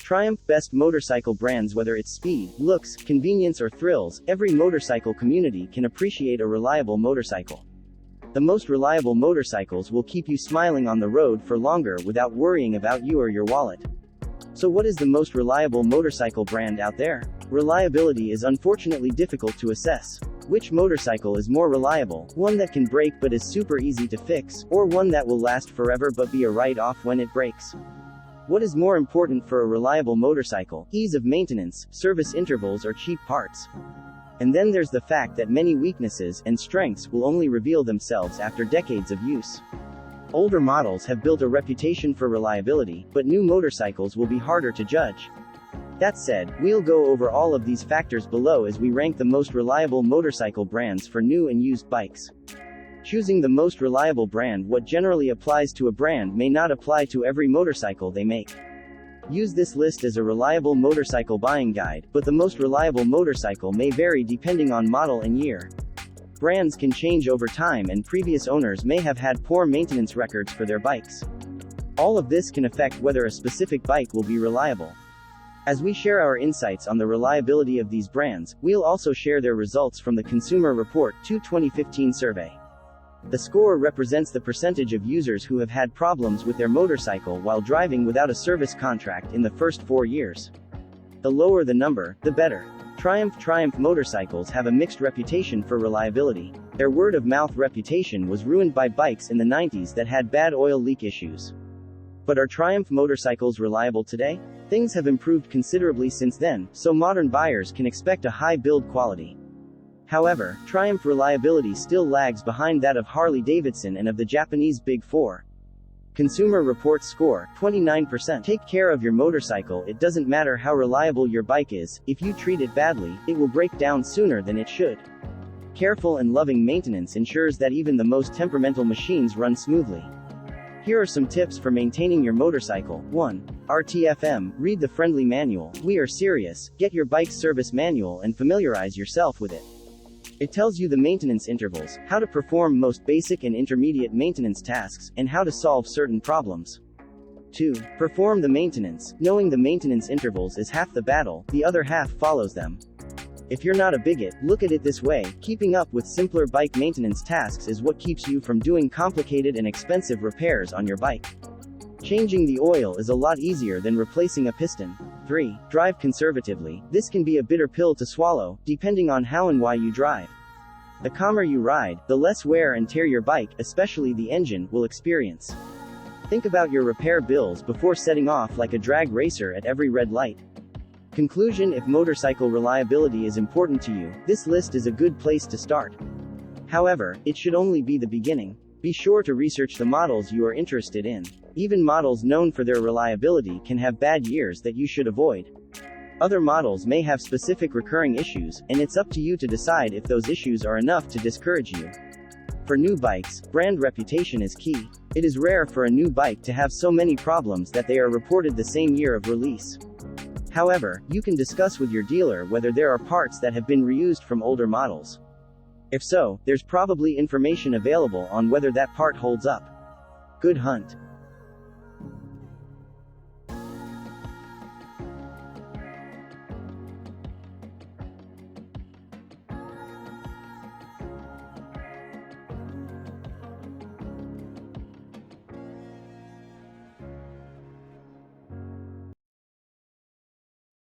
Triumph best motorcycle brands. Whether it's speed, looks, convenience or thrills, every motorcycle community can appreciate a reliable motorcycle. The most reliable motorcycles will keep you smiling on the road for longer without worrying about you or your wallet. So what is the most reliable motorcycle brand out there? Reliability is unfortunately difficult to assess. Which motorcycle is more reliable? One that can break but is super easy to fix, or one that will last forever but be a write-off when it breaks? What is more important for a reliable motorcycle? Ease of maintenance, service intervals or cheap parts? And then there's the fact that many weaknesses and strengths will only reveal themselves after decades of use. Older models have built a reputation for reliability, but new motorcycles will be harder to judge. That said, we'll go over all of these factors below as we rank the most reliable motorcycle brands for new and used bikes. Choosing the most reliable brand. What generally applies to a brand may not apply to every motorcycle they make. Use this list as a reliable motorcycle buying guide, but the most reliable motorcycle may vary depending on model and year. Brands can change over time and previous owners may have had poor maintenance records for their bikes. All of this can affect whether a specific bike will be reliable. As we share our insights on the reliability of these brands, we'll also share their results from the Consumer Report 2015 survey. The score represents the percentage of users who have had problems with their motorcycle while driving without a service contract in the first 4 years. The lower the number, the better. Triumph motorcycles have a mixed reputation for reliability. Their word-of-mouth reputation was ruined by bikes in the 90s that had bad oil leak issues. But are Triumph motorcycles reliable today? Things have improved considerably since then, so modern buyers can expect a high build quality. However, Triumph reliability still lags behind that of Harley Davidson and of the Japanese Big Four. Consumer Reports score, 29%. Take care of your motorcycle. It doesn't matter how reliable your bike is, if you treat it badly, it will break down sooner than it should. Careful and loving maintenance ensures that even the most temperamental machines run smoothly. Here are some tips for maintaining your motorcycle. 1. RTFM, read the friendly manual. We are serious. Get your bike's service manual and familiarize yourself with it. It tells you the maintenance intervals, how to perform most basic and intermediate maintenance tasks, and how to solve certain problems. 2. Perform the maintenance. Knowing the maintenance intervals is half the battle, the other half follows them. If you're not a bigot, look at it this way: keeping up with simpler bike maintenance tasks is what keeps you from doing complicated and expensive repairs on your bike. Changing the oil is a lot easier than replacing a piston. 3. Drive conservatively. This can be a bitter pill to swallow, depending on how and why you drive. The calmer you ride, the less wear and tear your bike, especially the engine, will experience. Think about your repair bills before setting off like a drag racer at every red light. Conclusion: if motorcycle reliability is important to you, this list is a good place to start. However, it should only be the beginning. Be sure to research the models you are interested in. Even models known for their reliability can have bad years that you should avoid. Other models may have specific recurring issues, and it's up to you to decide if those issues are enough to discourage you. For new bikes, brand reputation is key. It is rare for a new bike to have so many problems that they are reported the same year of release. However, you can discuss with your dealer whether there are parts that have been reused from older models. If so, there's probably information available on whether that part holds up. Good hunt.